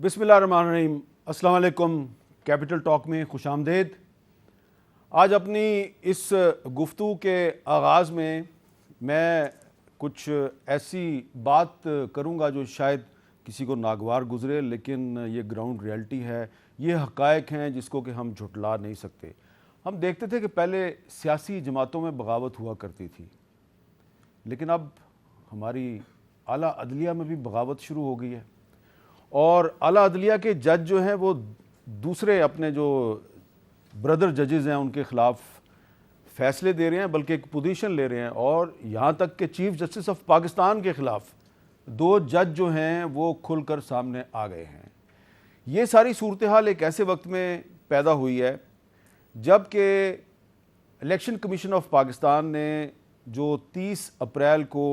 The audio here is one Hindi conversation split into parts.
बिस्मिल्लाहिर्रहमानिर्रहीम। अस्सलाम वालेकुम। कैपिटल टॉक में खुशामदीद। आज अपनी इस गुफ्तगू के आगाज़ में मैं कुछ ऐसी बात करूंगा जो शायद किसी को नागवार गुज़रे, लेकिन ये ग्राउंड रियलिटी है, ये हक़ाइक़ हैं जिसको कि हम झुटला नहीं सकते। हम देखते थे कि पहले सियासी जमातों में बगावत हुआ करती थी, लेकिन अब हमारी आला अदलिया में भी बगावत शुरू हो गई है और आला अदलिया के जज जो हैं वो दूसरे अपने जो ब्रदर जजेज़ हैं उनके ख़िलाफ़ फ़ैसले दे रहे हैं, बल्कि एक पोजीशन ले रहे हैं। और यहाँ तक कि चीफ़ जस्टिस ऑफ पाकिस्तान के ख़िलाफ़ 2 जज जो हैं वो खुलकर सामने आ गए हैं। ये सारी सूरत हाल एक ऐसे वक्त में पैदा हुई है जबकि इलेक्शन कमीशन ऑफ पाकिस्तान ने जो 30 अप्रैल को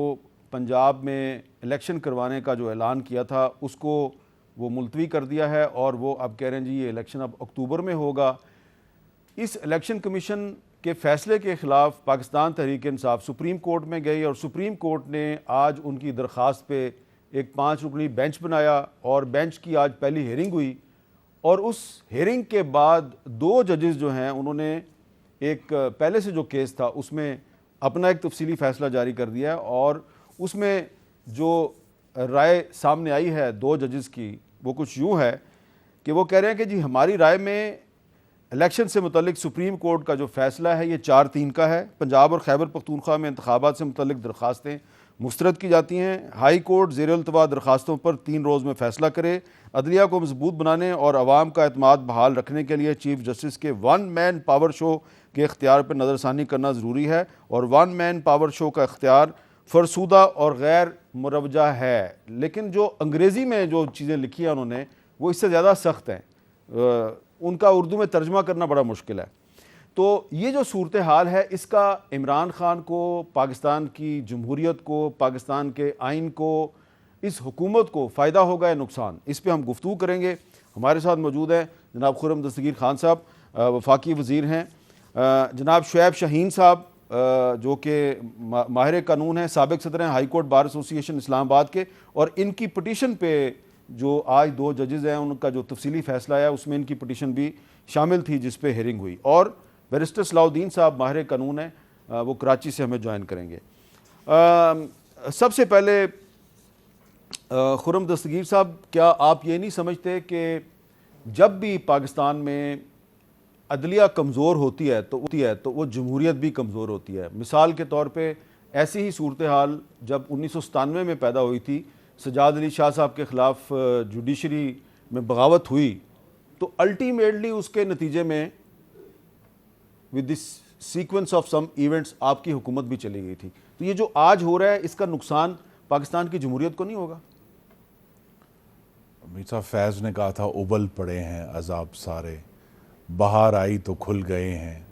पंजाब में इलेक्शन करवाने का जो ऐलान किया था उसको वो मुलतवी कर दिया है और वो अब कह रहे हैं जी ये इलेक्शन अब अक्टूबर में होगा। इस इलेक्शन कमीशन के फ़ैसले के ख़िलाफ़ पाकिस्तान तहरीक इंसाफ सुप्रीम कोर्ट में गई और सुप्रीम कोर्ट ने आज उनकी दरख्वास्त पे एक 5 रुकनी बेंच बनाया और बेंच की आज पहली हेयरिंग हुई। और उस हेयरिंग के बाद 2 जजेस जो हैं उन्होंने एक पहले से जो केस था उसमें अपना एक तफसीली फ़ैसला जारी कर दिया है और उसमें जो राय सामने आई है 2 जजेस की वो कुछ यूँ है कि वो कह रहे हैं कि जी हमारी राय में इलेक्शन से मुतल्लिक सुप्रीम कोर्ट का जो फ़ैसला है ये 4-3 का है। पंजाब और खैबर पख्तूनख्वा में इंतखाबात से मुतल्लिक दरख्वास्तें मुस्तरद की जाती हैं। हाई कोर्ट ज़ेर-ए-इल्तवा दरख्वास्तों पर 3 रोज़ में फ़ैसला करे। अदलिया को मजबूत बनाने और आवाम का एतमाद बहाल रखने के लिए चीफ जस्टिस के 1 मैन पावर शो के इख्तियार पर नज़रसानी करना ज़रूरी है और 1 मैन पावर शो का इख्तियार फरसूदा और गैर मुरवजा है। लेकिन जो अंग्रेज़ी में जो चीज़ें लिखी हैं उन्होंने वो इससे ज़्यादा सख्त हैं, उनका उर्दू में तर्जमा करना बड़ा मुश्किल है। तो ये जो सूरत हाल है इसका इमरान खान को, पाकिस्तान की जमहूरियत को, पाकिस्तान के आइन को, इस हुकूमत को फ़ायदा होगा या नुकसान, इस पर हम गुफ्तगू करेंगे। हमारे साथ मौजूद हैं जनाब खुर्रम दस्तगीर खान साहब, वफाकी वज़ीर हैं, जनाब शुएब शाहीन साहब जो कि माहिर कानून हैं, साबिक़ सदर हैं high court bar association Islamabad के, और इनकी पटिशन पे जो आज 2 जजेज़ हैं उनका जो तफसीली फ़ैसला है उसमें इनकी पटिशन भी शामिल थी जिस पे हेयरिंग हुई। और बैरिस्टर सलाउद्दीन साहब माहिर कानून हैं, वो कराची से हमें ज्वाइन करेंगे। सबसे पहले खुर्रम दस्तगीर साहब, क्या आप ये नहीं समझते कि जब भी पाकिस्तान में अदलिया कमज़ोर होती है तो वो जमहूरियत भी कमज़ोर होती है? मिसाल के तौर पे ऐसी ही सूरत हाल जब 1997 में पैदा हुई थी, सजाद अली शाह साहब के ख़िलाफ़ जुडिशरी में बगावत हुई तो अल्टीमेटली उसके नतीजे में with this sequence of some events आपकी हुकूमत भी चली गई थी। तो ये जो आज हो रहा है इसका नुकसान पाकिस्तान की जमहूरियत को नहीं होगा? मीसा फैज़ ने कहा था उबल पड़े हैं अजाब सारे, बाहर आई तो खुल गए हैं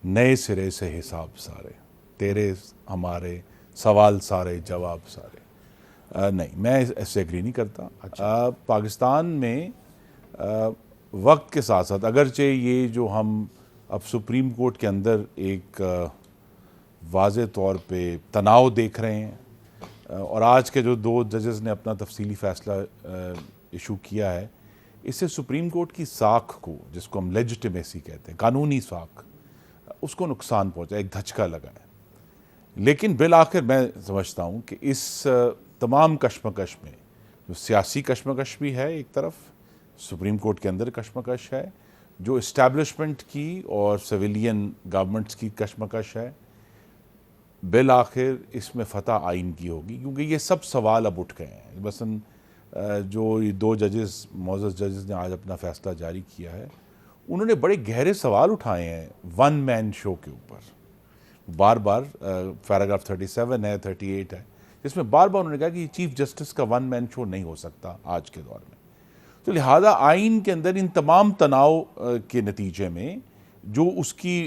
नए सिरे से हिसाब सारे, तेरे हमारे सवाल सारे जवाब सारे। नहीं, मैं इससे एग्री नहीं करता। अच्छा। पाकिस्तान में वक्त के साथ साथ अगरचे ये जो हम अब सुप्रीम कोर्ट के अंदर एक वाज़े तौर पे तनाव देख रहे हैं और आज के जो 2 जजेस ने अपना तफसीली फ़ैसला इशू किया है, इससे सुप्रीम कोर्ट की साख को, जिसको हम लेजिटिमेसी कहते हैं, कानूनी साख, उसको नुकसान पहुंचा, एक धचका लगा है। लेकिन बिल आखिर मैं समझता हूं कि इस तमाम कशमकश में जो सियासी कशमकश भी है, एक तरफ सुप्रीम कोर्ट के अंदर कशमकश है, जो इस्टेब्लिशमेंट की और सिविलियन गवर्नमेंट्स की कशमकश है, बिल आखिर इसमें फ़तह आइन की होगी, क्योंकि ये सब सवाल अब उठ गए हैं। मसलन जो ये 2 जजेस, मोअज़्ज़ज़ जजेस ने आज अपना फ़ैसला जारी किया है, उन्होंने बड़े गहरे सवाल उठाए हैं 1 मैन शो के ऊपर। बार बार पैराग्राफ 37 है, 38 है, जिसमें बार बार उन्होंने कहा कि चीफ जस्टिस का 1 मैन शो नहीं हो सकता आज के दौर में। तो लिहाजा आइन के अंदर इन तमाम तनाव के नतीजे में जो उसकी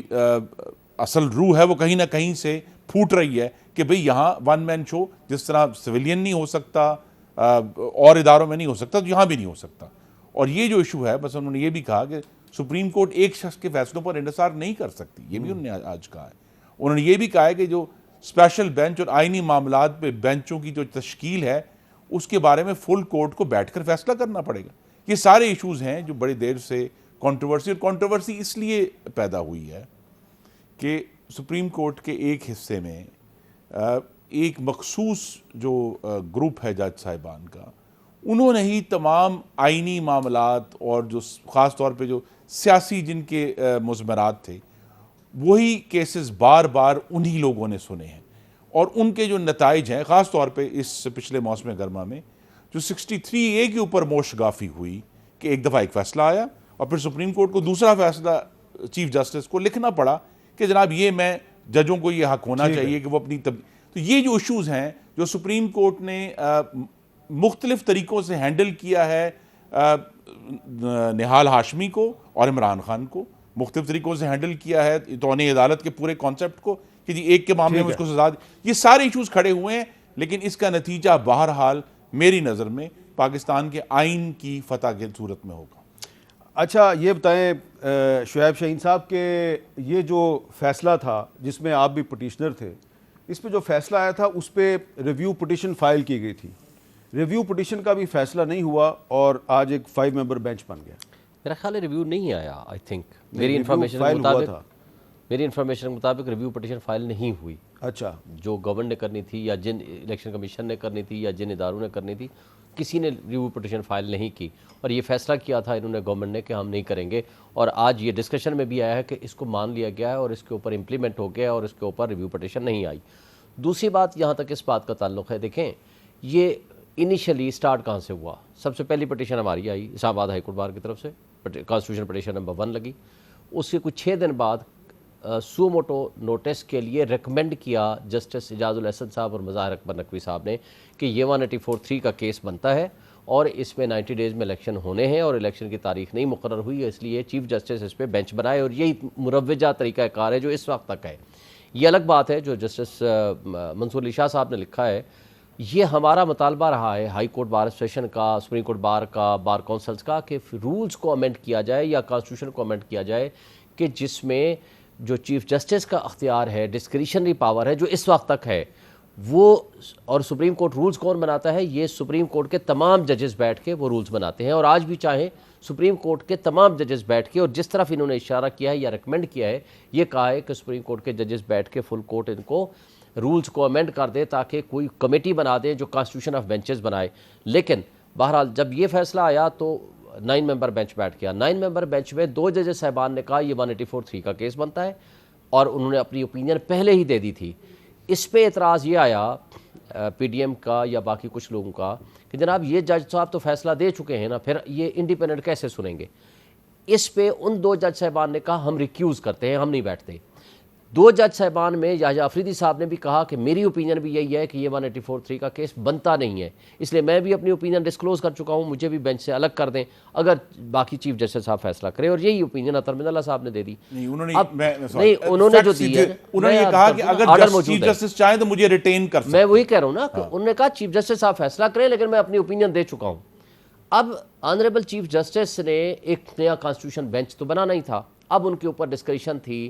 असल रूह है वो कहीं ना कहीं से फूट रही है कि भाई यहाँ 1 मैन शो जिस तरह सिविलियन नहीं हो सकता और इदारों में नहीं हो सकता, तो यहाँ भी नहीं हो सकता। और ये जो इशू है, बस उन्होंने ये भी कहा कि सुप्रीम कोर्ट एक शख्स के फैसलों पर इंतजार नहीं कर सकती, ये भी उन्होंने आज कहा है। उन्होंने ये भी कहा है कि जो स्पेशल बेंच और आइनी मामलात पे बेंचों की जो तश्कील है उसके बारे में फुल कोर्ट को बैठकर फैसला करना पड़ेगा। ये सारे इश्यूज़ हैं जो बड़ी देर से कंट्रोवर्सी इसलिए पैदा हुई है कि सुप्रीम कोर्ट के एक हिस्से में एक मखसूस जो ग्रुप है जज साहिबान का, उन्होंने ही तमाम आइनी मामलात और जो ख़ास तौर पे जो सियासी जिनके मुज़मरात थे, वही केसेस बार बार उन्हीं लोगों ने सुने हैं और उनके जो नताइज हैं, ख़ास तौर पे इस पिछले मौसम गर्मा में जो 63A के ऊपर मोशगाफी हुई कि एक दफ़ा एक फ़ैसला आया और फिर सुप्रीम कोर्ट को दूसरा फ़ैसला चीफ जस्टिस को लिखना पड़ा कि जनाब ये मैं जजों को ये हक होना चाहिए कि वो अपनी तो ये जो इश्यूज़ हैं जो सुप्रीम कोर्ट ने मुख्तलिफ तरीक़ों से हैंडल किया है निहाल हाशमी को और इमरान खान को, मुख्तलिफ तरीक़ों से हैंडल किया है तौनी अदालत के पूरे कॉन्सेप्ट को कि जी एक के मामले में उसको सजा, ये सारे इश्यूज़ खड़े हुए हैं, लेकिन इसका नतीजा बहरहाल मेरी नज़र में पाकिस्तान के आइन की फतह की सूरत में होगा। अच्छा ये बताएं शुएब शाहीन साहब के ये जो फैसला था जिसमें आप भी पटिशनर थे, इस पे जो फैसला आया था उस पर रिव्यू पिटिशन फाइल की गई थी, रिव्यू पिटिशन का भी फैसला नहीं हुआ और आज एक 5 मेंबर बेंच बन गया। मेरा ख्याल है रिव्यू नहीं आया, आई थिंक मेरी इन्फॉर्मेशन के मुताबिक रिव्यू पिटिशन फाइल नहीं हुई। अच्छा, जो गवर्नमेंट ने करनी थी या जिन इलेक्शन कमीशन ने करनी थी या जिन इदारों ने करनी थी, किसी ने रिव्यू पिटिशन फाइल नहीं की और ये फैसला किया था इन्होंने गवर्नमेंट ने कि हम नहीं करेंगे, और आज ये डिस्कशन में भी आया है कि इसको मान लिया गया है और इसके ऊपर इम्प्लीमेंट हो गया और इसके ऊपर रिव्यू पिटिशन नहीं आई। दूसरी बात यहाँ तक इस बात का ताल्लुक़ है, देखें ये इनिशियली स्टार्ट कहाँ से हुआ। सबसे पहली पिटिशन हमारी आई इस्लामाबाद हाई कोर्ट बार की तरफ से, कॉन्स्टिट्यूशन पिटिशन नंबर 1 लगी। उसके कुछ 6 दिन बाद सू मोटो नोटिस के लिए रिकमेंड किया जस्टिस इजाज़ुल हसन साहब और मज़ाहिर अकबर नकवी साहब ने कि ये 184(3) का केस बनता है और इसमें 90 डेज़ में इलेक्शन होने हैं और इलेक्शन की तारीख नहीं मुकर्रर हुई है, इसलिए चीफ जस्टिस इस पर बेंच बनाए और यही मुरव्वजा तरीक़ाकार है जो इस वक्त तक है। ये अलग बात है जो जस्टिस मंसूर अली शाह साहब ने लिखा है, ये हमारा मुतालबा रहा है हाई कोर्ट बार एसोसिएशन का, सुप्रीम कोर्ट बार का, बार काउंसिल्स का, कि रूल्स को अमेंड किया जाए या कॉन्स्टिट्यूशन को अमेंड किया जाए कि जिसमें जो चीफ जस्टिस का अख्तियार है, डिस्क्रिशनरी पावर है जो इस वक्त तक है वो, और सुप्रीम कोर्ट रूल्स कौन बनाता है, ये सुप्रीम कोर्ट के तमाम जजेस बैठ के वो रूल्स बनाते हैं। और आज भी चाहे सुप्रीम कोर्ट के तमाम जजेस बैठ के, और जिस तरफ इन्होंने इशारा किया है या रिकमेंड किया है, ये कहा है कि सुप्रीम कोर्ट के जजेस बैठ के फुल कोर्ट इनको रूल्स को अमेंड कर दे ताकि कोई कमेटी बना दे जो कॉन्स्टिट्यूशन ऑफ बेंचेस बनाए। लेकिन बहरहाल जब ये फैसला आया तो 9 मेंबर बेंच बैठ गया। 9 मेंबर बेंच में 2 जजेस साहबान ने कहा ये 184(3) का केस बनता है और उन्होंने अपनी ओपिनियन पहले ही दे दी थी। इस पे एतराज़ ये आया पीडीएम का या बाकी कुछ लोगों का कि जनाब ये जज साहब तो फैसला दे चुके हैं ना, फिर ये इंडिपेंडेंट कैसे सुनेंगे। इस पे उन 2 जज साहबान ने कहा हम रिक्यूज़ करते हैं, हम नहीं बैठते। 2 जज साहबान में याह्या अफरीदी साहब ने भी कहा कि मेरी ओपिनियन भी यही है कि ये 184(3) का केस बनता नहीं है, इसलिए मैं भी अपनी ओपिनियन डिस्क्लोज़ कर चुका हूँ, मुझे भी बेंच से अलग कर दें अगर बाकी चीफ जस्टिस साहब फैसला करें। और यही ओपिनियन अतर मिनल्ला साहब ने दे दी। उन्होंने जो दी है, उन्होंने ये कहा कि अगर चीफ जस्टिस चाहे तो मुझे रिटेन कर सकते। मैं वही कह रहा हूँ ना कि उन्होंने कहा चीफ जस्टिस साहब फैसला करें लेकिन मैं अपनी ओपिनियन दे चुका हूँ। अब ऑनरेबल चीफ जस्टिस ने एक नया कॉन्स्टिट्यूशन बेंच तो बनाना ही था, अब उनके ऊपर डिस्कशन थी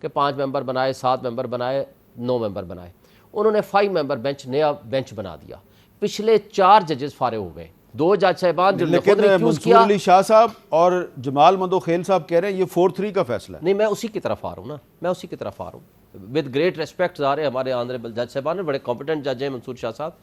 कि 5 मेंबर बनाए, 7 मेंबर बनाए, 9 मेंबर बनाए। उन्होंने 5 मेंबर बेंच नया बेंच बना दिया। पिछले 4 जजेस फारे हो गए, 2 जज साहबान जो मंसूर अली शाह साहब और जमाल मंदोखेल साहब कह रहे हैं ये 4-3 का फैसला है। नहीं, मैं उसी की तरफ आ रहा हूँ ना, मैं उसी की तरफ आ रहा हूँ। विद ग्रेट रिस्पेक्ट आ रहे हमारे ऑनरेबल जज साहबान ने, बड़े कॉम्पिटेंट जज हैं मंसूर शाह साहब।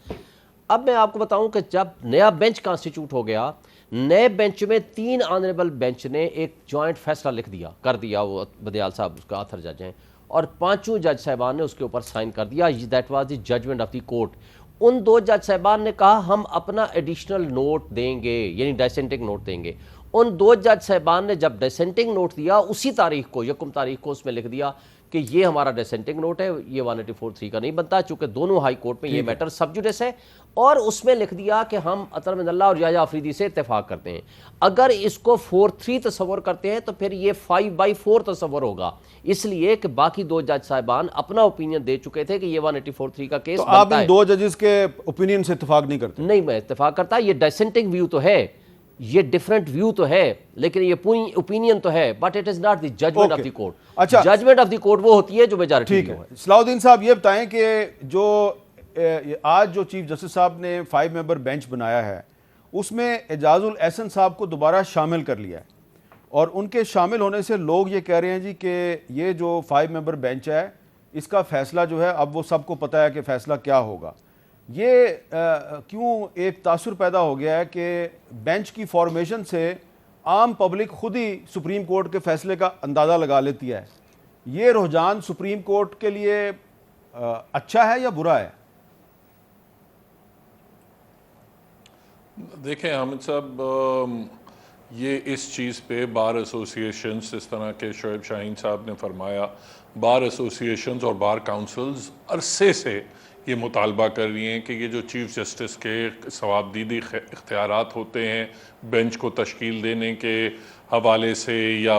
अब मैं आपको बताऊं कि जब नया बेंच कॉन्स्टिट्यूट हो गया, नए बेंच में 3 ऑनरेबल बेंच ने एक जॉइंट फैसला लिख दिया, कर दिया, वो बदियाल साहब उसका आथर जज हैं, और 5 जज साहबान ने उसके ऊपर साइन कर दिया। That was the judgement of the court. उन 2 जज साहबान ने कहा हम अपना एडिशनल नोट देंगे, यानी डिसेंटिंग नोट देंगे। उन 2 जज साहबान ने जब डिसेंटिंग नोट दिया उसी तारीख को, 1 तारीख को, उसमें लिख दिया कि ये हमारा डिसेंटिंग नोट है, ये 184(3) का नहीं बनता, चूंकि दोनों हाई कोर्ट में ये मैटर सब जुडिस है। और उसमें लिख दिया कि हम अतर मिनल्ला और याह्या अफरीदी से इत्तेफाक करते हैं। अगर इसको 4-3 तस्वर करते हैं तो फिर ये 5/4 तस्वर होगा, इसलिए कि बाकी 2 जज साहबान अपना ओपिनियन दे चुके थे कि ये 184(3) का केस तो आप इन 2 जजेस के ओपिनियन से इत्तेफाक नहीं करते? नहीं, मैं इत्तेफाक करता, ये डिसेंटिंग व्यू तो है, ये डिफरेंट व्यू तो है, लेकिन ये पूरी ओपिनियन तो है, but it is not the judgement of the court. अच्छा, जजमेंट ऑफ द कोर्ट वो होती है जो मेजॉरिटी ठीक है। सलाउद्दीन साहब ये बताएं कि जो आज जो चीफ जस्टिस साहब ने 5 मेंबर बेंच बनाया है उसमें एजाजुल एहसन साहब को दोबारा शामिल कर लिया है और उनके शामिल होने से लोग ये कह रहे हैं जी कि ये जो 5 मेंबर बेंच है इसका फ़ैसला जो है अब वो सबको पता है कि फ़ैसला क्या होगा। ये क्यों एक तासुर पैदा हो गया है कि बेंच की फॉर्मेशन से आम पब्लिक खुद ही सुप्रीम कोर्ट के फ़ैसले का अंदाज़ा लगा लेती है। ये रुझान सुप्रीम कोर्ट के लिए अच्छा है या बुरा है? देखें हामिद साहब, ये इस चीज़ पे बार एसोसिएशंस, इस तरह के शोएब शाहीन साहब ने फरमाया, बार एसोसिएशंस और बार काउंसिल्स अरसे से ये मुतालबा कर रही हैं कि ये जो चीफ़ जस्टिस के सवाबदीदी इख्तियारात होते हैं बेंच को तश्कील देने के हवाले से या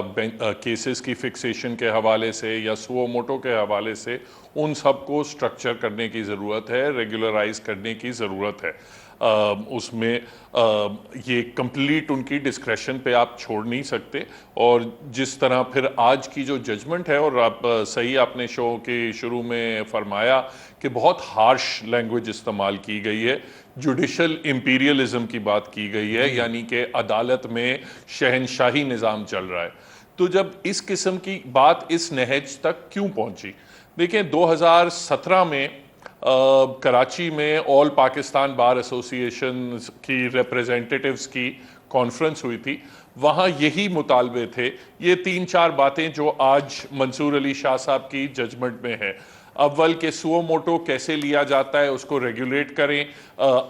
केसेस की फिक्सेशन के हवाले से या सुओ मोटो के हवाले से, उन सब को स्ट्रक्चर करने की ज़रूरत है, रेगुलराइज करने की ज़रूरत है। उसमें ये कंप्लीट उनकी डिस्क्रेशन पे आप छोड़ नहीं सकते। और जिस तरह फिर आज की जो जजमेंट है, और आप सही आपने शो के शुरू में फरमाया कि बहुत हार्श लैंग्वेज इस्तेमाल की गई है, जुडिशल इंपीरियलिज्म की बात की गई है, यानी कि अदालत में शहनशाही निज़ाम चल रहा है। तो जब इस किस्म की बात इस नहज तक क्यों पहुंची? देखें 2017 में कराची में ऑल पाकिस्तान बार एसोसिएशन की रिप्रेजेंटेटिव्स की कॉन्फ्रेंस हुई थी। वहाँ यही मुतालबे थे, ये 3-4 बातें जो आज मंसूर अली शाह साहब की जजमेंट में है। अव्वल के सुओ मोटो कैसे लिया जाता है उसको रेगुलेट करें,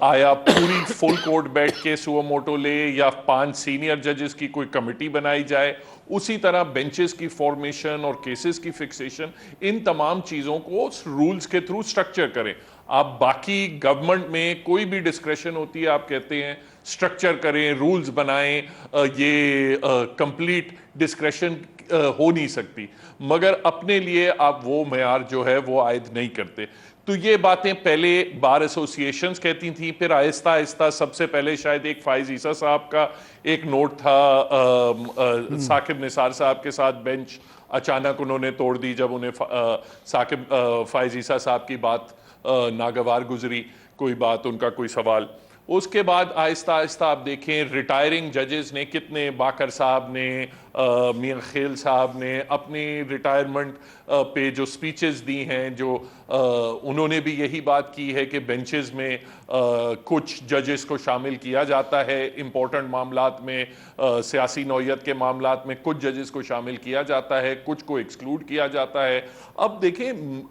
आया पूरी फुल कोर्ट बैठ के सुओ मोटो ले या 5 सीनियर जजेस की कोई कमेटी बनाई जाए, उसी तरह बेंचेस की फॉर्मेशन और केसेस की फिक्सेशन, इन तमाम चीज़ों को रूल्स के थ्रू स्ट्रक्चर करें। आप बाकी गवर्नमेंट में कोई भी डिस्क्रेशन होती है, आप कहते हैं स्ट्रक्चर करें, रूल्स बनाएं, ये कंप्लीट डिस्क्रेशन हो नहीं सकती, मगर अपने लिए आप वो मयार जो है वो आयद नहीं करते। तो ये बातें पहले बार एसोसिएशंस कहती थी, फिर आहिस्ता आहिस्ता सबसे पहले शायद एक फाइज ईसा साहब का एक नोट था, साकिब निसार साहब के साथ बेंच अचानक उन्होंने तोड़ दी जब उन्हें साकिब फाइज ईसा साहब की बात नागवार गुजरी, कोई बात उनका कोई सवाल। उसके बाद आहिस्ता आहिस्ता आप देखें रिटायरिंग जजेस ने कितने, बाकर साहब ने, मियां खेल साहब ने अपनी रिटायरमेंट पे जो स्पीचेस दी हैं, जो उन्होंने भी यही बात की है कि बेंचेस में कुछ जजेस को शामिल किया जाता है इम्पोर्टेंट मामलात में, सियासी नौयत के मामलात में कुछ जजेस को शामिल किया जाता है, कुछ को एक्सक्लूड किया जाता है। अब देखें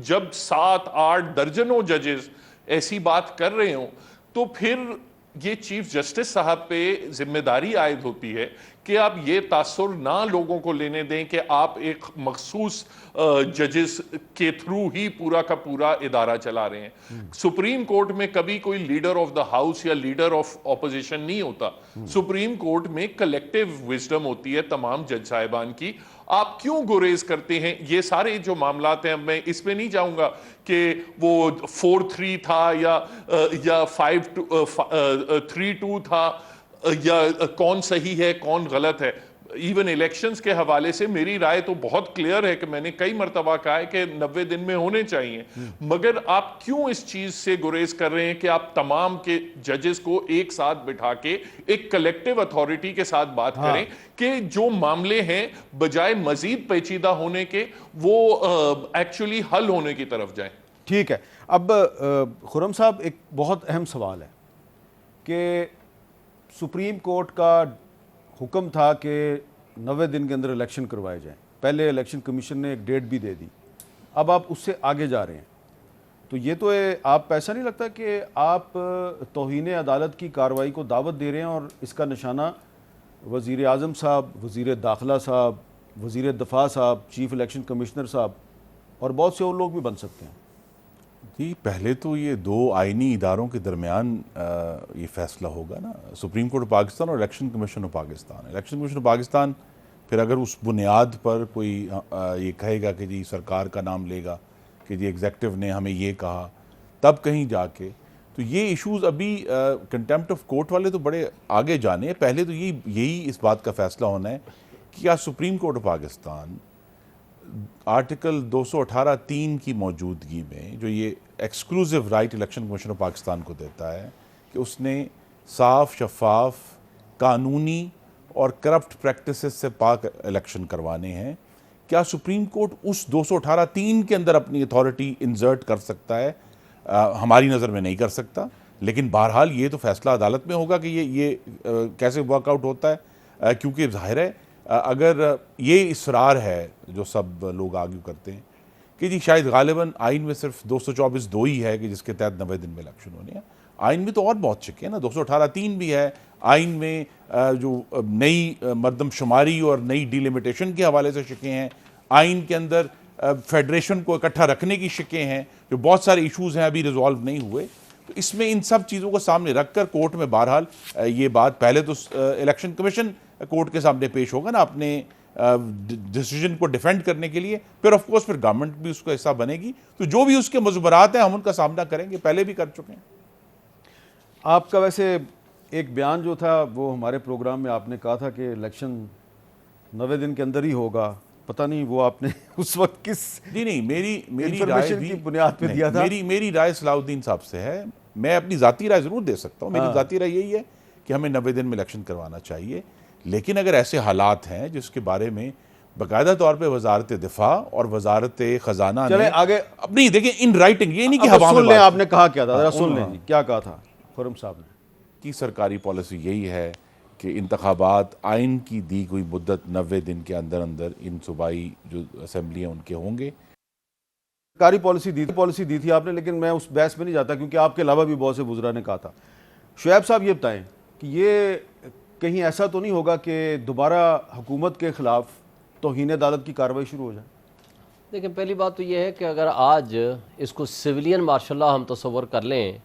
जब 7-8 दर्जनों जजेस ऐसी बात कर रहे हों, तो फिर ये चीफ जस्टिस साहब पे जिम्मेदारी आयद होती है कि आप ये तासुर ना लोगों को लेने दें कि आप एक मखसूस जजेस के थ्रू ही पूरा का पूरा इदारा चला रहे हैं। सुप्रीम कोर्ट में कभी कोई लीडर ऑफ द हाउस या लीडर ऑफ ऑपोजिशन नहीं होता। सुप्रीम कोर्ट में कलेक्टिव विजडम होती है तमाम जज साहिबान की। आप क्यों गुरेज करते हैं? ये सारे जो मामलात हैं, मैं इसमें नहीं जाऊंगा कि वो 4-3 था या 5-3-2 था, या कौन सही है कौन गलत है। इवन इलेक्शंस के हवाले से मेरी राय तो बहुत क्लियर है कि मैंने कई मरतबा कहा है कि 90 दिन में होने चाहिए, मगर आप क्यों इस चीज से गुरेज कर रहे हैं कि आप तमाम के जजेस को एक साथ बिठा के एक कलेक्टिव अथॉरिटी के साथ बात करें कि जो मामले हैं बजाय मजीद पेचीदा होने के वो एक्चुअली हल होने की तरफ जाएं। ठीक है। अब खुर्रम साहब, एक बहुत अहम सवाल है कि सुप्रीम कोर्ट का हुक्म था कि 90 दिन के अंदर इलेक्शन करवाए जाएं। पहले इलेक्शन कमीशन ने एक डेट भी दे दी, अब आप उससे आगे जा रहे हैं। तो ये तो आप ऐसा नहीं लगता कि आप तौहीन अदालत की कार्रवाई को दावत दे रहे हैं और इसका निशाना वज़ीर आज़म साहब, वज़ीर दाखिला साहब, वज़ीर दफ़ा साहब, चीफ इलेक्शन कमिश्नर साहब और बहुत से और लोग भी बन सकते हैं? जी, पहले तो ये 2 आइनी इदारों के दरमियान ये फैसला होगा ना, सुप्रीम कोर्ट ऑफ पाकिस्तान और election commission of Pakistan. Election commission of Pakistan फिर अगर उस बुनियाद पर कोई ये कहेगा कि जी सरकार का नाम लेगा कि जी एग्जेक्टिव ने हमें ये कहा, तब कहीं जाके तो ये इश्यूज़ अभी कंटेम्प्ट ऑफ कोर्ट वाले तो बड़े आगे जाने हैं। पहले तो यही इस बात का फैसला होना है कि क्या supreme court of Pakistan article 218(3) की मौजूदगी में जो ये exclusive right election commission of Pakistan को देता है कि उसने साफ, शफाफ, कानूनी और करप्ट प्रैक्टिसेस से पाक इलेक्शन करवाने हैं। क्या सुप्रीम कोर्ट उस 218(3) के अंदर अपनी अथॉरिटी इंसर्ट कर सकता है? हमारी नज़र में नहीं कर सकता, लेकिन बहरहाल ये तो फैसला अदालत में होगा कि ये कैसे वर्कआउट होता है, क्योंकि जाहिर है अगर ये इसरार है जो सब लोग आर्ग्यू करते हैं कि जी शायद गालिबन आइन में सिर्फ 224(2) ही है कि जिसके तहत 90 दिन में इलेक्शन होने हैं। आइन में तो और बहुत शिक्के हैं ना, 218(3) भी है आइन में, जो नई मरदमशुमारी और नई डिलिमिटेशन के हवाले से शिक्के हैं। आइन के अंदर फेडरेशन को इकट्ठा रखने की शिक्के हैं, जो बहुत सारे इशूज़ हैं अभी रिजॉल्व नहीं हुए। तो इसमें इन सब चीज़ों को सामने रखकर कोर्ट में बहरहाल ये बात पहले तो इलेक्शन कमीशन कोर्ट के सामने पेश होगा ना अपने डिसीजन को डिफेंड करने के लिए, फिर ऑफ कोर्स फिर गवर्नमेंट भी उसका हिस्सा बनेगी। तो जो भी उसके मज़बरात हैं हम उनका सामना करेंगे, पहले भी कर चुके हैं। आपका वैसे एक बयान जो था वो हमारे प्रोग्राम में आपने कहा था कि इलेक्शन 90 दिन के अंदर ही होगा, पता नहीं वो आपने उस वक्त किस नहीं मेरी राय की बुनियाद पे दिया था? मेरी राय सलाउद्दीन साहब से है। मैं अपनी ज़ाती राय ज़रूर दे सकता हूँ। मेरी ज़ाती राय यही है कि हमें 90 दिन में इलेक्शन करवाना चाहिए, लेकिन अगर ऐसे हालात हैं जिसके बारे में बाकायदा तौर पे वजारत दिफा और वजारत खजाना चले आगे अपनी देखिए इन राइटिंग, ये नहीं कि अब हवा सुन में लें बात आपने कहा क्या था, जरा सुन लें जी, क्या कहा था खुर्रम साहब ने? की सरकारी पॉलिसी यही है कि इंतखाबात आइन की दी हुई मुद्दत 90 दिन के अंदर अंदर इन सूबाई जो असम्बलियाँ उनके होंगे। सरकारी पॉलिसी दी थी आपने, लेकिन मैं उस बहस में नहीं जाता क्योंकि आपके अलावा भी बहुत से बुजुर्गों ने कहा था। शुएब साहब ये बताएं कि ये कहीं ऐसा तो नहीं होगा कि दोबारा हुकूमत के ख़िलाफ़ तौहीन अदालत की कार्रवाई शुरू हो जाए? देखिए, पहली बात तो ये है कि अगर आज इसको सिविलियन मार्शल लॉ हम तस्वर कर लें,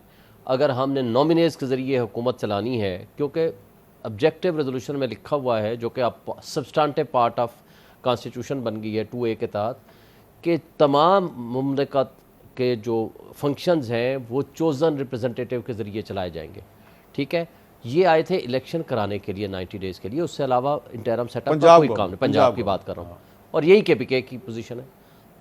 अगर हमने नॉमिनेज के ज़रिए हुकूमत चलानी है, क्योंकि ऑब्जेक्टिव रेजोल्यूशन में लिखा हुआ है जो कि अब सब्सटेंटिव पार्ट ऑफ कॉन्स्टिट्यूशन बन गई है 2A के तहत, कि तमाम मुमलिकत के जो फंक्शंस हैं वो चोज़न रिप्रेजेंटेटिव के ज़रिए चलाए जाएंगे। ठीक है, ये आए थे इलेक्शन कराने के लिए 90 डेज़ के लिए, उससे अलावा इंटरम सेटअप का कोई काम नहीं। पंजाब की बात कर रहा हूँ, और यही KPK की पोजीशन है।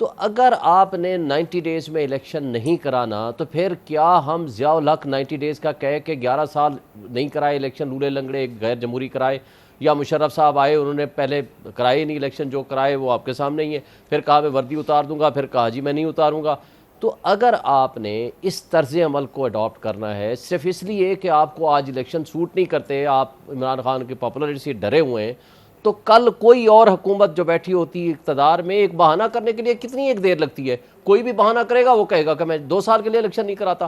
तो अगर आपने 90 डेज़ में इलेक्शन नहीं कराना, तो फिर क्या हम ज़ियाउल हक 90 डेज़ का कहे कि 11 साल नहीं कराए इलेक्शन, लूले लंगड़े गैर जमहूरी कराए, या मुशर्रफ साहब आए उन्होंने पहले कराए नहीं इलेक्शन, जो कराए वो आपके सामने ही है, फिर कहा मैं वर्दी उतार दूंगा, फिर कहा जी मैं नहीं उतारूंगा। तो अगर आपने इस तर्ज़ अमल को अडॉप्ट करना है सिर्फ इसलिए कि आपको आज इलेक्शन सूट नहीं करते, आप इमरान खान की पॉपुलरिटी से डरे हुए हैं, तो कल कोई और हुकूमत जो बैठी होती है इक़्तिदार में, एक बहाना करने के लिए कितनी एक देर लगती है, कोई भी बहाना करेगा, वो कहेगा कि मैं 2 साल के लिए इलेक्शन नहीं कराता।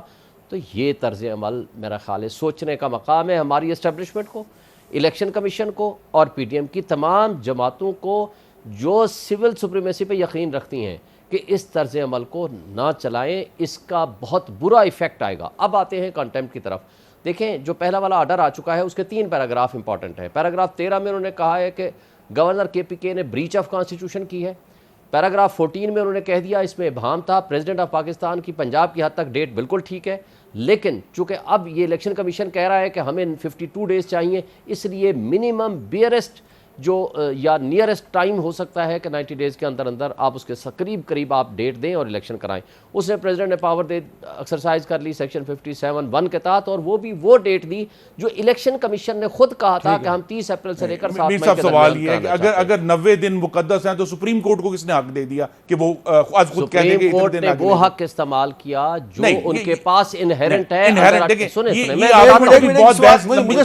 तो ये तर्ज़ अमल मेरा ख्याल है सोचने का मकाम है हमारी इस्टेब्लिशमेंट को, इलेक्शन कमीशन को और PDM की तमाम जमातों को, जो सिविल सुप्रीमेसी पे यकीन रखती हैं कि इस तर्ज़ अमल को ना चलाएं, इसका बहुत बुरा इफ़ेक्ट आएगा। अब आते हैं कंटेम्प्ट की तरफ। देखें, जो पहला वाला आर्डर आ चुका है उसके 3 पैराग्राफ इंपॉर्टेंट है। पैराग्राफ 13 में उन्होंने कहा है कि गवर्नर KPK ने ब्रीच ऑफ कॉन्स्टिट्यूशन की है। पैराग्राफ 14 में उन्होंने कह दिया इसमें इबहम था, प्रेसिडेंट ऑफ पाकिस्तान की पंजाब की हद तक डेट बिल्कुल ठीक है, लेकिन चूंकि अब ये इलेक्शन कमीशन कह रहा है कि हमें 52 डेज़ चाहिए, इसलिए मिनिमम बियरेस्ट जो या नियरेस्ट टाइम हो सकता है कि 90 डेज़ के अंदर अंदर आप उसके करीब आप डेट दें और इलेक्शन कराएं। उसने प्रेसिडेंट ने पावर दे एक्सरसाइज कर ली सेक्शन 57(1) के तहत, और वो भी वो डेट दी जो इलेक्शन कमीशन ने खुद कहा था कि हम 30 अप्रैल से लेकर 7 मई के सवाल ये है कि अगर 90 दिन मुकद्दस हैं तो सुप्रीम कोर्ट को किसने हक दे दिया कि वो आज खुद कह देंगे? सुप्रीम कोर्ट ने वो हक इस्तेमाल किया जो उनके पास इनहेरेंट है। मुझे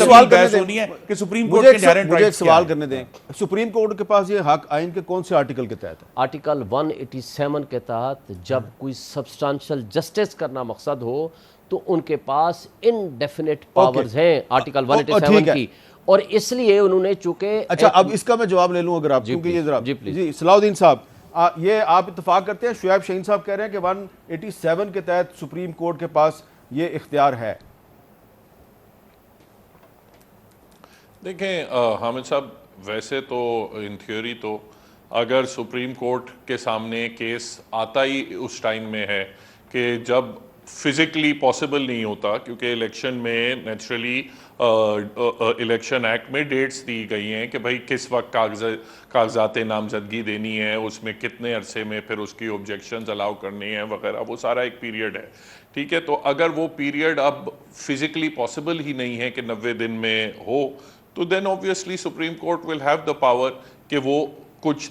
सवाल करने दें, सुप्रीम कोर्ट के पास ये हक आइन के कौन से आर्टिकल के तहत है? आर्टिकल 187 के तहत जब कोई सब्सटेंशियल जस्टिस करना मकसद हो तो उनके पास इनडेफिनिट पावर्स हैं आर्टिकल 187 की, और इसलिए उन्होंने चूंकि अच्छा अब इसका मैं जवाब ले लूं अगर आप, क्योंकि ये जरा जी सलाउद्दीन साहब, ये आप इत्तेफाक करते हैं? शुएब शाहीन साहब कह रहे हैं कि 187 के तहत सुप्रीम कोर्ट के पास ये इख्तियार है। देखें हामिद साहब, वैसे तो इन थ्योरी तो अगर सुप्रीम कोर्ट के सामने केस आता ही उस टाइम में है कि जब फिजिकली पॉसिबल नहीं होता, क्योंकि इलेक्शन में नेचुरली इलेक्शन एक्ट में डेट्स दी गई हैं कि भाई किस वक्त कागजात नामजदगी देनी है, उसमें कितने अरसे में फिर उसकी ऑब्जेक्शंस अलाउ करनी है वगैरह, वो सारा एक पीरियड है। ठीक है, तो अगर वो पीरियड अब फिजिकली पॉसिबल ही नहीं है कि 90 दिन में हो, तो then obviously supreme court will have the power कि वो कुछ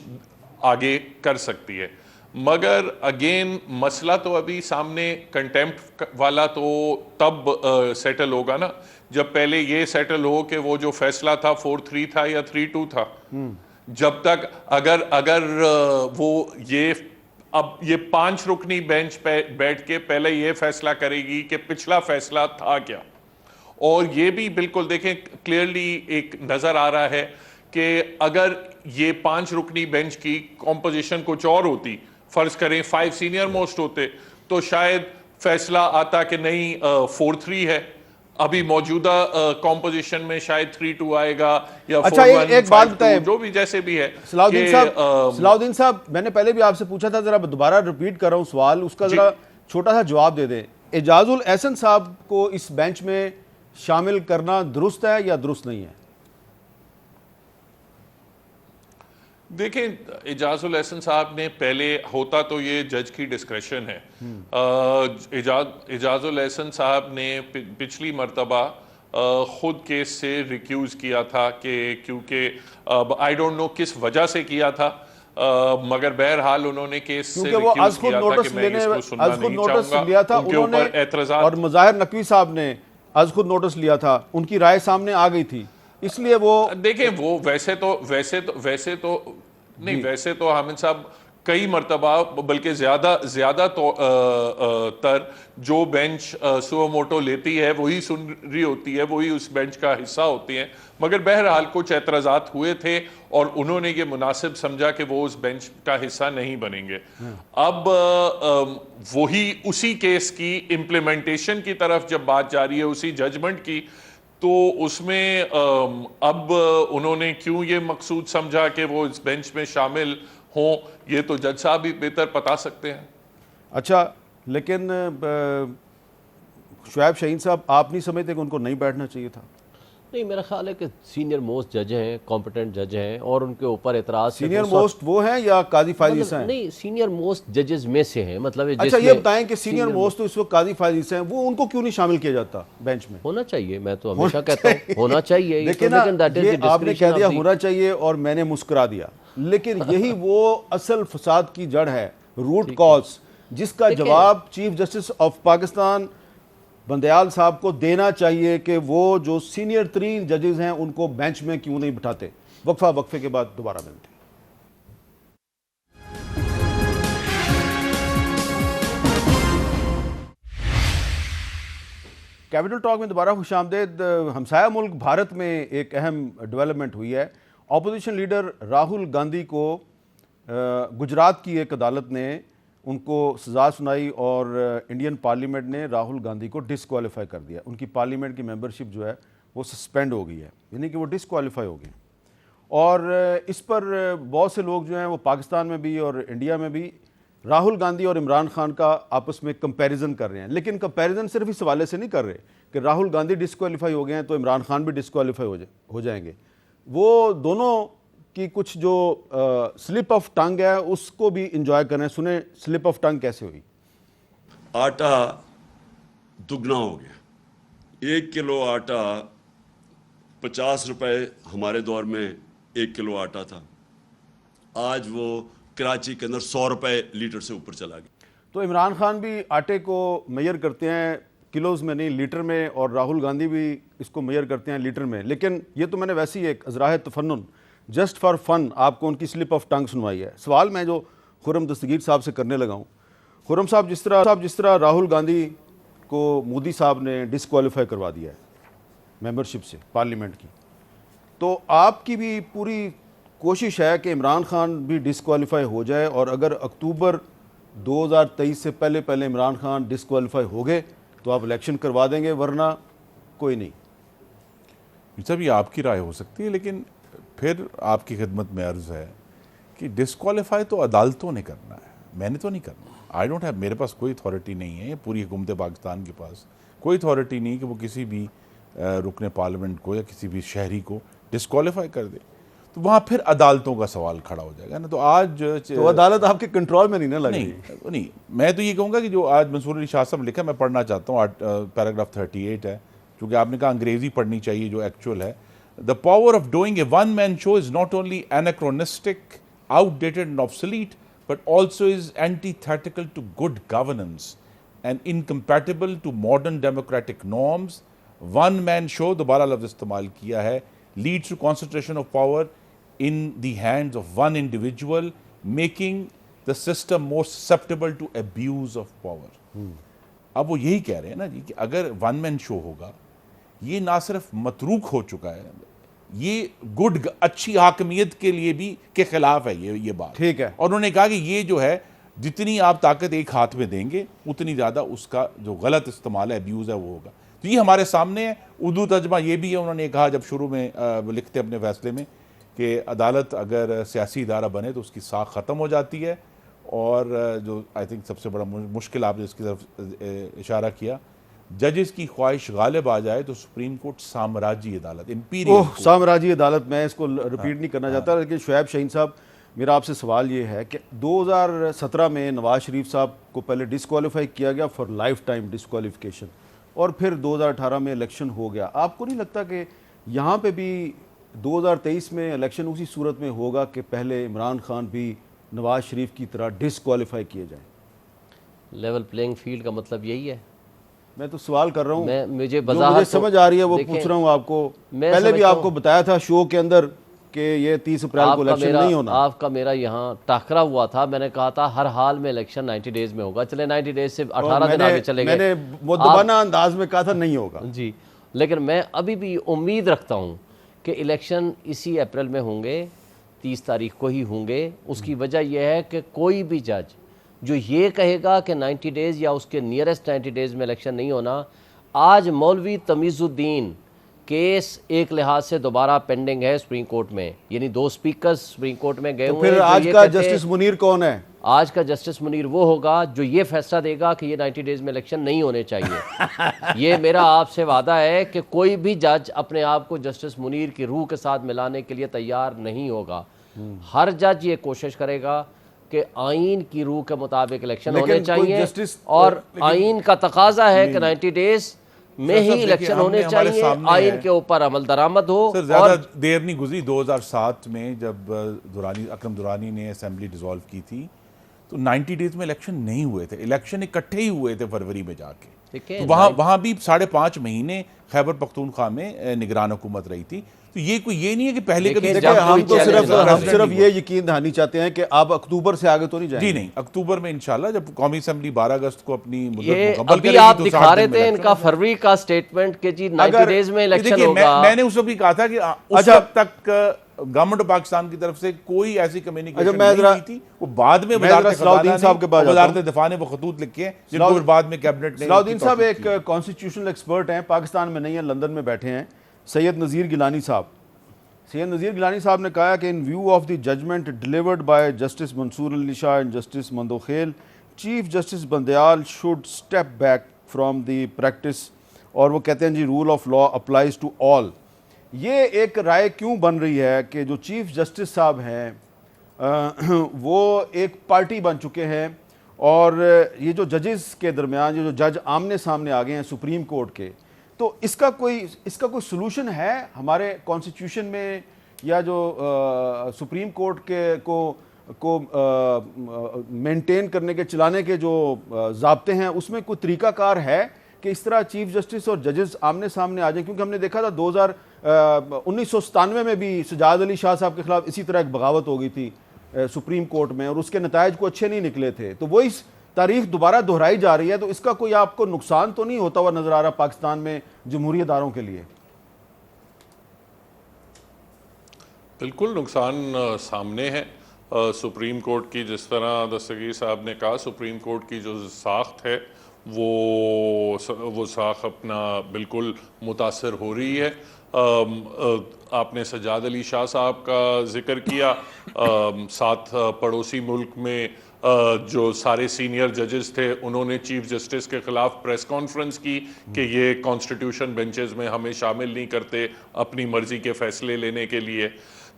आगे कर सकती है। मगर अगेन मसला तो अभी सामने कंटेम्प्ट वाला तो तब सेटल होगा ना जब पहले ये सेटल हो कि वो जो फैसला था 4-3 था या 3-2 था। जब तक अगर वो ये अब ये 5 रुकनी बेंच पे बैठ के पहले ये फैसला करेगी कि पिछला फैसला था क्या, और ये भी बिल्कुल देखें क्लियरली एक नजर आ रहा है कि अगर ये 5 रुकनी बेंच की कॉम्पोजिशन कुछ और होती, फर्ज करें 5 सीनियर मोस्ट होते, तो शायद फैसला आता कि नहीं 4-3 है। अभी मौजूदा कॉम्पोजिशन में शायद 3-2 आएगा या 4-1, अच्छा, एक बात बताएं, जो भी जैसे भी है। सलाउद्दीन साहब, मैंने पहले भी आपसे पूछा था, जरा दोबारा रिपीट कर रहा हूं सवाल, उसका जरा छोटा सा जवाब दे दें। एजाजुल एहसन साहब को इस बेंच में शामिल करना दुरुस्त है या दुरुस्त नहीं है? देखें, एजाजुल एहसन साहब ने पहले, होता तो ये जज की डिस्क्रेशन है, एजाजुल एहसन साहब ने पिछली मर्तबा खुद केस से रिक्यूज किया था कि क्योंकि आई डोंट नो किस वजह से किया था, मगर बहरहाल उन्होंने केस से रिक्यूज किया था कि मैं इसको सुनना नहीं चाहूंगा, उनके ऊपर एतराज़ात, और मुज़ाहिर नकवी साहब ने आज खुद नोटिस लिया था, उनकी राय सामने आ गई थी, इसलिए वो देखें वो वैसे तो नहीं, वैसे तो हामिद साहब कई मर्तबा, बल्कि ज्यादा तो तर जो बेंच सुओ मोटो लेती है वही सुन रही होती है, वही उस बेंच का हिस्सा होती है। मगर बहरहाल कुछ एतराज़ात हुए थे और उन्होंने ये मुनासिब समझा कि वो उस बेंच का हिस्सा नहीं बनेंगे। अब वही उसी केस की इम्प्लीमेंटेशन की तरफ जब बात जा रही है, उसी जजमेंट की, तो उसमें अब उन्होंने क्यों ये मकसूद समझा कि वो इस बेंच में शामिल हों, ये तो जज साहब ही बेहतर बता सकते हैं। अच्छा, लेकिन शुएब शाहीन साहब, आप नहीं समझते कि उनको नहीं बैठना चाहिए था? नहीं, मेरा ख्याल है कि सीनियर मोस्ट जज हैं, कॉम्पिटेंट जज हैं, और उनके ऊपर एतराज़। सीनियर मोस्ट वो हैं या काजी फायद ईसा हैं? नहीं, सीनियर मोस्ट जजेस में से हैं, मतलब। अच्छा, ये बताएं कि सीनियर मोस्ट तो इस वक्त काजी फायद ईसा हैं, वो उनको क्यों नहीं शामिल किया जाता बेंच में? होना चाहिए, मैं तो हमेशा कहता हूँ होना चाहिए। लेकिन ये आपने कह दिया होना चाहिए और मैंने मुस्कुरा दिया, लेकिन यही वो असल फसाद की जड़ है, रूट कॉज, जिसका जवाब chief justice of Pakistan Bandial साहब को देना चाहिए कि वो जो सीनियर तरीन जजेस हैं उनको बेंच में क्यों नहीं बिठाते। वक्फे के बाद दोबारा मिलते हैं। कैपिटल टॉक में दोबारा खुशामदेद। हमसाया मुल्क भारत में एक अहम डेवलपमेंट हुई है। ऑपोजिशन लीडर राहुल गांधी को गुजरात की एक अदालत ने उनको सज़ा सुनाई और इंडियन पार्लियामेंट ने राहुल गांधी को डिसक्वालीफाई कर दिया। उनकी पार्लियामेंट की मेंबरशिप जो है वो सस्पेंड हो गई है, यानी कि वो डिसक्वालीफाई हो गए। और इस पर बहुत से लोग जो हैं वो पाकिस्तान में भी और इंडिया में भी राहुल गांधी और इमरान खान का आपस में कंपैरिजन कर रहे हैं। लेकिन कंपैरिजन सिर्फ इस हवाले से नहीं कर रहे कि राहुल गांधी डिसक्वालीफाई हो गए हैं तो इमरान खान भी डिसक्वालीफाई हो जाएंगे। वो दोनों कि कुछ जो स्लिप ऑफ टंग है उसको भी इंजॉय करें। सुने स्लिप ऑफ टंग कैसे हुई। आटा दुगना हो गया। 1 किलो आटा 50 रुपए हमारे दौर में 1 किलो आटा था, आज वो कराची के अंदर 100 रुपए लीटर से ऊपर चला गया। तो इमरान खान भी आटे को मेजर करते हैं किलोज़ में नहीं लीटर में, और राहुल गांधी भी इसको मेजर करते हैं लीटर में। लेकिन ये तो मैंने वैसे ही एक अज़राह तफन्नुन जस्ट फॉर फन आपको उनकी स्लिप ऑफ टंग सुनवाई है। सवाल मैं जो खुर्रम दस्तगीर साहब से करने लगा हूँ, खुर्रम साहब जिस तरह राहुल गांधी को मोदी साहब ने डिसक्वालीफाई करवा दिया है मेंबरशिप से पार्लियामेंट की, तो आपकी भी पूरी कोशिश है कि इमरान खान भी डिसक्वालीफाई हो जाए, और अगर अक्टूबर 2023 से पहले इमरान खान डिसक्वालीफाई हो गए तो आप इलेक्शन करवा देंगे, वरना कोई नहीं। साहब, ये आपकी राय हो सकती है, लेकिन फिर आपकी खिदमत में अर्ज़ है कि डिस्क्वालीफाई तो अदालतों ने करना है, मैंने तो नहीं करना। आई डोंट हैव, मेरे पास कोई अथॉरिटी नहीं है, पूरी हुकूमत पाकिस्तान के पास कोई अथॉरिटी नहीं कि वो किसी भी रुकने पार्लियामेंट को या किसी भी शहरी को डिस्क्वालीफाई कर दे। तो वहाँ फिर अदालतों का सवाल खड़ा हो जाएगा ना। तो आज तो अदालत आपके कंट्रोल में नहीं ना लग रही? नहीं, मैं तो ये कहूँगा कि जो आज मंसूर अली शाह साहब लिखा, मैं पढ़ना चाहता हूँ, पैराग्राफ 38 है, क्योंकि आपने कहा अंग्रेजी पढ़नी चाहिए जो एक्चुअल है। The power of doing a one man show is not only anachronistic, outdated and obsolete, but also is antithetical to good governance and incompatible to modern democratic norms. One man show, दोबारा लफ्ज़ इस्तेमाल किया है, leads to concentration of power in the hands of one individual, making the system more susceptible to abuse of power. अब वो यही कह रहे हैं ना जी कि अगर वन मैन शो होगा, ये ना सिर्फ मतरूक हो चुका है, ये गुड अच्छी हाकमियत के लिए भी के खिलाफ है ये बात। ठीक है। और उन्होंने कहा कि ये जो है, जितनी आप ताकत एक हाथ में देंगे उतनी ज़्यादा उसका जो गलत इस्तेमाल है, अब्यूज़ है, वो होगा। तो ये हमारे सामने है। उर्दू तर्जमा ये भी है, उन्होंने कहा जब शुरू में लिखते अपने फैसले में कि अदालत अगर सियासी इदारा बने तो उसकी साख ख़त्म हो जाती है। और जो आई थिंक सबसे बड़ा मुश्किल आपने इसकी तरफ इशारा किया, जजेस की ख्वाहिश गालिब आ जाए तो सुप्रीम कोर्ट साम्राज्य अदालत, इंपीरियल साम्राज्य अदालत, मैं इसको रिपीट नहीं करना चाहता, लेकिन शुएब शाहीन साहब, मेरा आपसे सवाल ये है कि 2017 में नवाज शरीफ साहब को पहले डिस्क्वालीफाई किया गया फॉर लाइफ टाइम डिस्क्वालिफिकेशन, और फिर 2018 में इलेक्शन हो गया। आपको नहीं लगता कि यहाँ पे भी 2023 में इलेक्शन उसी सूरत में होगा कि पहले इमरान खान भी नवाज शरीफ की तरह डिस्क्वालीफाई किए जाए? लेवल प्लेइंग फील्ड का मतलब यही है। मैं तो सवाल कर रहा हूँ, मुझे मुझे समझ आ रही है वो पूछ रहा हूँ आपको। पहले भी आपको बताया था शो के अंदर कि ये 30 अप्रैल को इलेक्शन नहीं होना। आपका मेरा यहाँ टाकरा हुआ था, मैंने कहा था हर हाल में इलेक्शन 90 डेज में होगा। चले 90 डेज से 18 दिन आगे चले गए। मैंने मुद्दबाना अंदाज में कहा था नहीं होगा जी, लेकिन मैं अभी भी उम्मीद रखता हूँ कि इलेक्शन इसी अप्रैल में होंगे, 30 तारीख को ही होंगे। उसकी वजह यह है कि कोई भी जज जो ये कहेगा कि 90 डेज़ या उसके नियरेस्ट 90 डेज़ में इलेक्शन नहीं होना, आज मौलवी तमीज़ुद्दीन केस एक लिहाज से दोबारा पेंडिंग है सुप्रीम कोर्ट में, यानी 2 स्पीकर सुप्रीम कोर्ट में गए हुए हैं। फिर आज का जस्टिस मुनीर कौन है? आज का जस्टिस मुनीर वो होगा जो ये फैसला देगा कि ये 90 डेज़ में इलेक्शन नहीं होने चाहिए। ये मेरा आपसे वादा है कि कोई भी जज अपने आप को जस्टिस मुनीर की रूह के साथ मिलाने के लिए तैयार नहीं होगा। हर जज ये कोशिश करेगा कि आइन की रूह के मुताबिक इलेक्शन होने चाहिए, और आइन का तकाजा है कि 90 डेज में ही इलेक्शन होने चाहिए, आइन के ऊपर अमल दरामद हो। सर ज़्यादा देर नहीं गुजरी, 2007 में जब अकरम दुरानी ने असेंबली डिसॉल्व की थी तो 90 डेज में इलेक्शन नहीं हुए थे, इलेक्शन इकट्ठे ही हुए थे फरवरी में जाके। तो वहाँ भी 5.5 महीने खैबर पख्तूनख्वा में निगरान हुकूमत रही थी। तो ये नहीं है कि पहले कभी हम तो सिर्फ ये यकीन दहानी चाहते हैं कि आप अक्टूबर से आगे तो नहीं जाएंगे। जी नहीं, अक्टूबर में इंशाल्लाह जब कौमी असेंबली 12 अगस्त को अपनी अभी आप दिखा रहे थे इनका फरवरी का स्टेटमेंट के जी 90 डेज में इलेक्शन होगा। मैंने उस वक्त भी कहा था कि उस वक्त तक गवर्नमेंट ऑफ पाकिस्तान की तरफ से कोई ऐसी कम्युनिकेशन नहीं थी। वो बाद में सलाउद्दीन साहब के बाद वज़ारत दिफा ने वो खतूत लिखे हैं जिनको बाद में कैबिनेट ने। सलाउद्दीन साहब एक कॉन्स्टिट्यूशनल एक्सपर्ट हैं, पाकिस्तान में नहीं है, लंदन में बैठे हैं, सैयद नज़ीर गिलानी साहब। सैयद नज़ीर गिलानी साहब ने कहा कि in view of the judgment delivered by justice Mansoor Ali Shah and justice Mandokhel, chief justice Bandial should step back from the practice. और वो कहते हैं जी rule of law applies to all. ये एक राय क्यों बन रही है कि जो चीफ जस्टिस साहब हैं वो एक पार्टी बन चुके हैं, और ये जो जजेस के दरमियान जो जज आमने सामने आ गए हैं सुप्रीम कोर्ट के, तो इसका कोई सलूशन है हमारे कॉन्स्टिट्यूशन में, या जो सुप्रीम कोर्ट के को मेंटेन करने के, चलाने के जो ज़ाब्ते हैं, उसमें कोई तरीकाकार है कि इस तरह चीफ जस्टिस और जजेस आमने सामने आ जाए? क्योंकि हमने देखा था 1997 में भी सजाद अली शाह साहब के खिलाफ इसी तरह एक बगावत हो गई थी सुप्रीम कोर्ट में, और उसके नतायज को अच्छे नहीं निकले थे। तो वो इस तारीख दोबारा दोहराई जा रही है, तो इसका कोई आपको नुकसान तो नहीं होता हुआ नजर आ रहा पाकिस्तान में जमहूरी इदारों के लिए? बिल्कुल नुकसान सामने है। सुप्रीम कोर्ट की, जिस तरह दस्तगीर साहब ने कहा, सुप्रीम कोर्ट की जो साख्त है वो साख अपना बिल्कुल मुतासर हो रही है। आपने सजाद अली शाह साहब का जिक्र किया, साथ पड़ोसी मुल्क में जो सारे सीनियर जजेस थे उन्होंने चीफ जस्टिस के खिलाफ प्रेस कॉन्फ्रेंस की कि ये कॉन्स्टिट्यूशन बेंचेस में हमें शामिल नहीं करते अपनी मर्जी के फैसले लेने के लिए।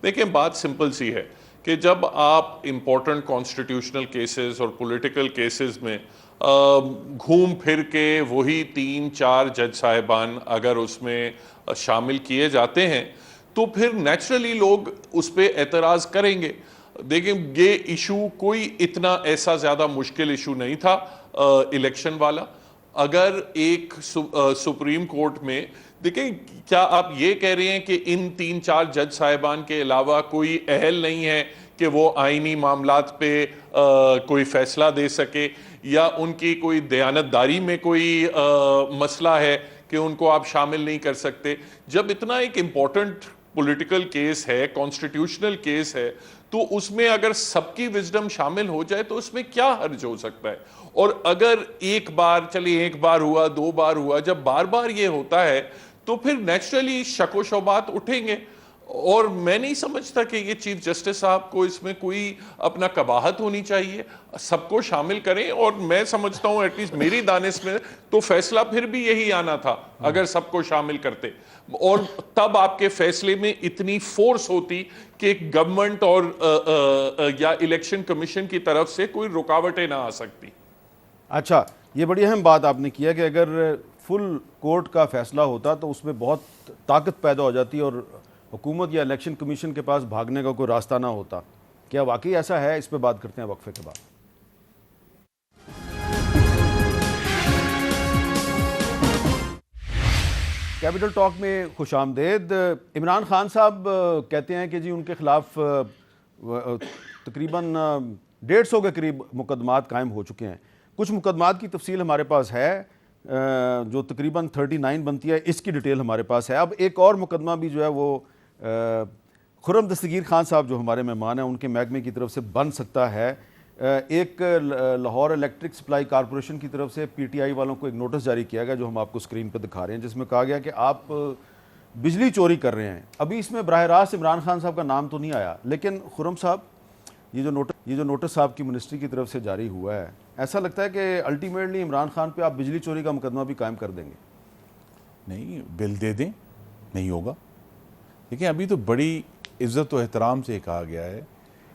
देखिए, बात सिंपल सी है कि जब आप इम्पोर्टेंट कॉन्स्टिट्यूशनल केसेस और पॉलिटिकल केसेस में घूम फिर के वही 3-4 जज साहिबान अगर उसमें शामिल किए जाते हैं तो फिर नेचुरली लोग उस पर एतराज़ करेंगे। देखिए, ये इशू कोई इतना ऐसा ज़्यादा मुश्किल इशू नहीं था इलेक्शन वाला। अगर एक सुप्रीम कोर्ट में, देखिए, क्या आप ये कह रहे हैं कि इन 3-4 जज साहिबान के अलावा कोई अहल नहीं है कि वो आईनी मामलात पे कोई फैसला दे सके, या उनकी कोई दयानतदारी में कोई मसला है कि उनको आप शामिल नहीं कर सकते? जब इतना एक इम्पॉर्टेंट पॉलिटिकल केस है, कॉन्स्टिट्यूशनल केस है, तो उसमें अगर सबकी विजडम शामिल हो जाए तो उसमें क्या हर्ज हो सकता है? और अगर एक बार, चलिए एक बार हुआ, 2 बार हुआ, जब बार बार ये होता है तो फिर नेचुरली शक व शुबात उठेंगे। और मैं नहीं समझता कि ये चीफ जस्टिस साहब को इसमें कोई अपना कबाहत होनी चाहिए, सबको शामिल करें। और मैं समझता हूं एटलीस्ट मेरी दानिश में तो फैसला फिर भी यही आना था अगर सबको शामिल करते, और तब आपके फैसले में इतनी फोर्स होती कि गवर्नमेंट और या इलेक्शन कमीशन की तरफ से कोई रुकावटें ना आ सकती। अच्छा, ये बड़ी अहम बात आपने किया कि अगर फुल कोर्ट का फैसला होता तो उसमें बहुत ताकत पैदा हो जाती और हुकूमत या इलेक्शन कमीशन के पास भागने का कोई रास्ता ना होता। क्या वाकई ऐसा है? इस पे बात करते हैं वक्फे के बाद। कैपिटल टॉक में खुशामदेद। इमरान खान साहब कहते हैं कि जी उनके खिलाफ तकरीबन 150 के करीब मुकदमात कायम हो चुके हैं। कुछ मुकदमात की तफसील हमारे पास है जो तकरीबन 39 बनती है, इसकी डिटेल हमारे पास है। अब एक और मुकदमा भी जो है वो खुर्रम दस्तगीर खान साहब जो हमारे मेहमान हैं उनके महकमे की तरफ से बन सकता है। एक लाहौर इलेक्ट्रिक सप्लाई कॉरपोरेशन की तरफ से पीटीआई वालों को एक नोटिस जारी किया गया जो हम आपको स्क्रीन पर दिखा रहे हैं, जिसमें कहा गया कि आप बिजली चोरी कर रहे हैं। अभी इसमें बराह रास्त इमरान खान साहब का नाम तो नहीं आया, लेकिन खुर्रम साहब, ये जो नोटिस आपकी मिनिस्ट्री की तरफ से जारी हुआ है, ऐसा लगता है कि अल्टीमेटली इमरान खान पे आप बिजली चोरी का मुकदमा भी कायम कर देंगे? नहीं, बिल दे दें, नहीं होगा। देखिए, अभी तो बड़ी इज़्ज़त और एहतराम से कहा गया है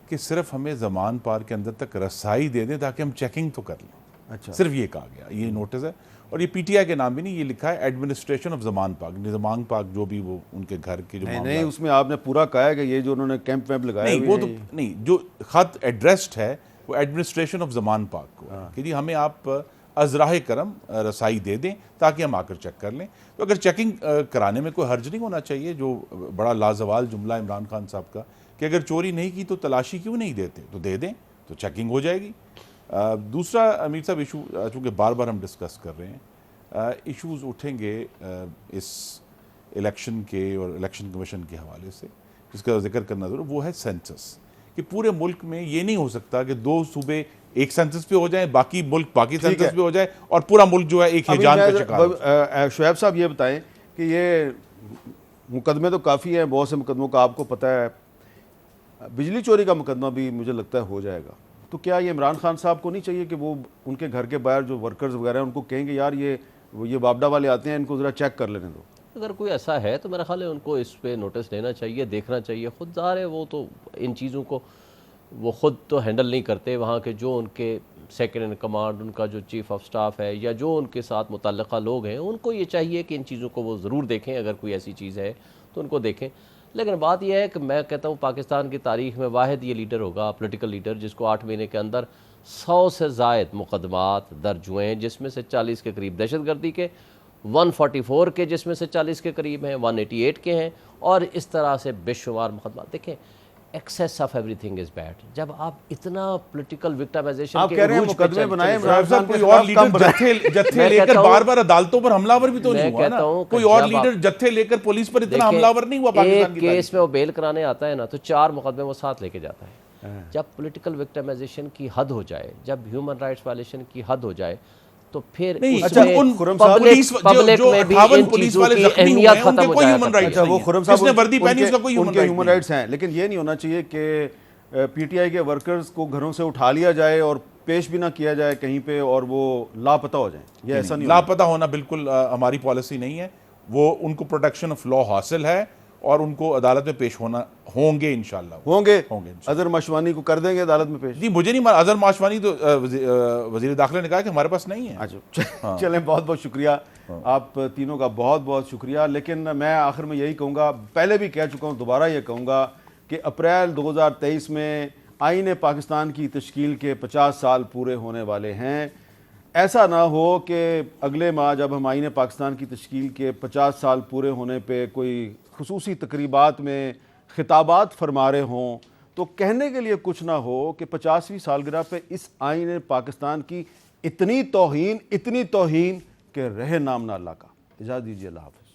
कि सिर्फ हमें ज़मान पार के अंदर तक रसाई दे दें ताकि हम चेकिंग तो कर लें। अच्छा, सिर्फ ये कहा गया, ये नोटिस है। और ये पीटीआई के नाम भी नहीं, ये लिखा है एडमिनिस्ट्रेशन ऑफ ज़मान पाक, ज़मान पाक जो भी वो उनके घर के जो नहीं, उसमें आपने पूरा कहा है कि ये जो उन्होंने कैंप वैम्प लगाया नहीं, वो तो नहीं, जो खत एड्रेस्ड है वो एडमिनिस्ट्रेशन ऑफ ज़मान पाक को कि जी हमें आप अज़राह करम रसाई दे दें ताकि हम आकर चेक कर लें। तो अगर चेकिंग कराने में कोई हर्ज नहीं होना चाहिए, जो बड़ा लाजवाल जुमला इमरान खान साहब का कि अगर चोरी नहीं की तो तलाशी क्यों नहीं देते, तो दे दें तो चेकिंग हो जाएगी। दूसरा अमीर साहब इशू, चूँकि बार बार हम डिस्कस कर रहे हैं, इश्यूज़ उठेंगे इस इलेक्शन के और इलेक्शन कमीशन के हवाले से, जिसका जिक्र करना ज़रूर, वो है सेंसस। कि पूरे मुल्क में ये नहीं हो सकता कि 2 सूबे एक सेंसस पे हो जाए, बाकी मुल्क बाकी सेंसस पे हो जाए और पूरा मुल्क जो है एक हिजान का शिकार। शुएब साहब ये बताएं कि ये मुकदमे तो काफ़ी हैं, बहुत से मुकदमों का आपको पता है, बिजली चोरी का मुकदमा भी मुझे लगता है हो जाएगा। तो क्या ये इमरान खान साहब को नहीं चाहिए कि वो उनके घर के बाहर जो वर्कर्स वगैरह हैं उनको कहेंगे यार ये बाबडा वाले आते हैं, इनको ज़रा चेक कर लेने दो? अगर कोई ऐसा है तो मेरा ख्याल है उनको इस पे नोटिस लेना चाहिए, देखना चाहिए। खुद ज़ाहिर है वो तो इन चीज़ों को वो ख़ुद तो हैंडल नहीं करते, वहाँ के जो उनके सेकंड इन कमांड, उनका जो चीफ़ ऑफ स्टाफ है या जो उनके साथ मुतल्लिक़ा लोग हैं, उनको ये चाहिए कि इन चीज़ों को वो ज़रूर देखें। अगर कोई ऐसी चीज़ है तो उनको देखें। लेकिन बात यह है कि मैं कहता हूँ पाकिस्तान की तारीख़ में वाहिद ये लीडर होगा, पॉलिटिकल लीडर, जिसको 8 महीने के अंदर 100 से ज़ायद मुकदमात दर्ज हुए हैं, जिसमें से 40 के करीब दहशतगर्दी के, 144 के जिसमें से 40 के करीब हैं, 188 के हैं, और इस तरह से बेशुमार मुकदमा। देखें, excess of everything is bad. जब आप इतना पॉलिटिकल विक्टिमाइजेशन आप कह रहे हैं मुकदमे बनाए, कोई और लीडर जत्थे लेकर बार-बार अदालतों पर हमलावर भी तो नहीं हुआ ना। कोई और लीडर जत्थे लेकर पुलिस पर इतना हमलावर नहीं हुआ पाकिस्तान की। केस में वो बेल कराने आता है ना, तो 4 मुकदमे वो साथ लेके जाता है। जब पॉलिटिकल विक्टिमाइजेशन की हद हो जाए, जब ह्यूमन राइट्स वायलेशन की हद हो जाए, तो फिर नहीं, अच्छा, उन पब्लिक में भी इन पुलिस चीजों वाले की जख्मी हुए अहमियत हैं, उनके खत्म हो कोई जाया ह्यूमन राइट्स अच्छा, वो खुर्रम साहब जिसने वर्दी पहनी उसका कोई उनके ह्यूमन राइट्स हैं, लेकिन ये नहीं होना चाहिए कि पीटीआई के वर्कर्स को घरों से उठा लिया जाए और पेश भी ना किया जाए कहीं पे और वो लापता हो जाए? ये ऐसा नहीं होना। लापता होना बिल्कुल हमारी पॉलिसी नहीं है। वो उनको प्रोटेक्शन ऑफ लॉ हासिल है और उनको अदालत में पेश होंगे इंशाल्लाह। होंगे इंशाल्लाह। अजहर माशवानी को कर देंगे अदालत में पेश? जी मुझे नहीं अजहर माशवानी तो वजीर दाखिला ने कहा कि हमारे पास नहीं है। अच्छा चलें, बहुत बहुत शुक्रिया आप तीनों का, बहुत बहुत शुक्रिया। लेकिन मैं आखिर में यही कहूँगा, पहले भी कह चुका हूँ, दोबारा ये कहूँगा कि अप्रैल 2023 में आईन पाकिस्तान की तश्कील के 50 साल पूरे होने वाले हैं। ऐसा ना हो कि अगले माह जब हम आईन पाकिस्तान की तश्कील के 50 साल पूरे होने पे कोई खुसूसी तकरीबात में खिताबात फरमा रहे हों तो कहने के लिए कुछ ना हो कि 50वीं सालगिरह पे इस आईन पाकिस्तान की इतनी तौहीन कि रहे नाम ना अल्लाह का। इजाज़त दीजिए, अल्लाह हाफ़िज़।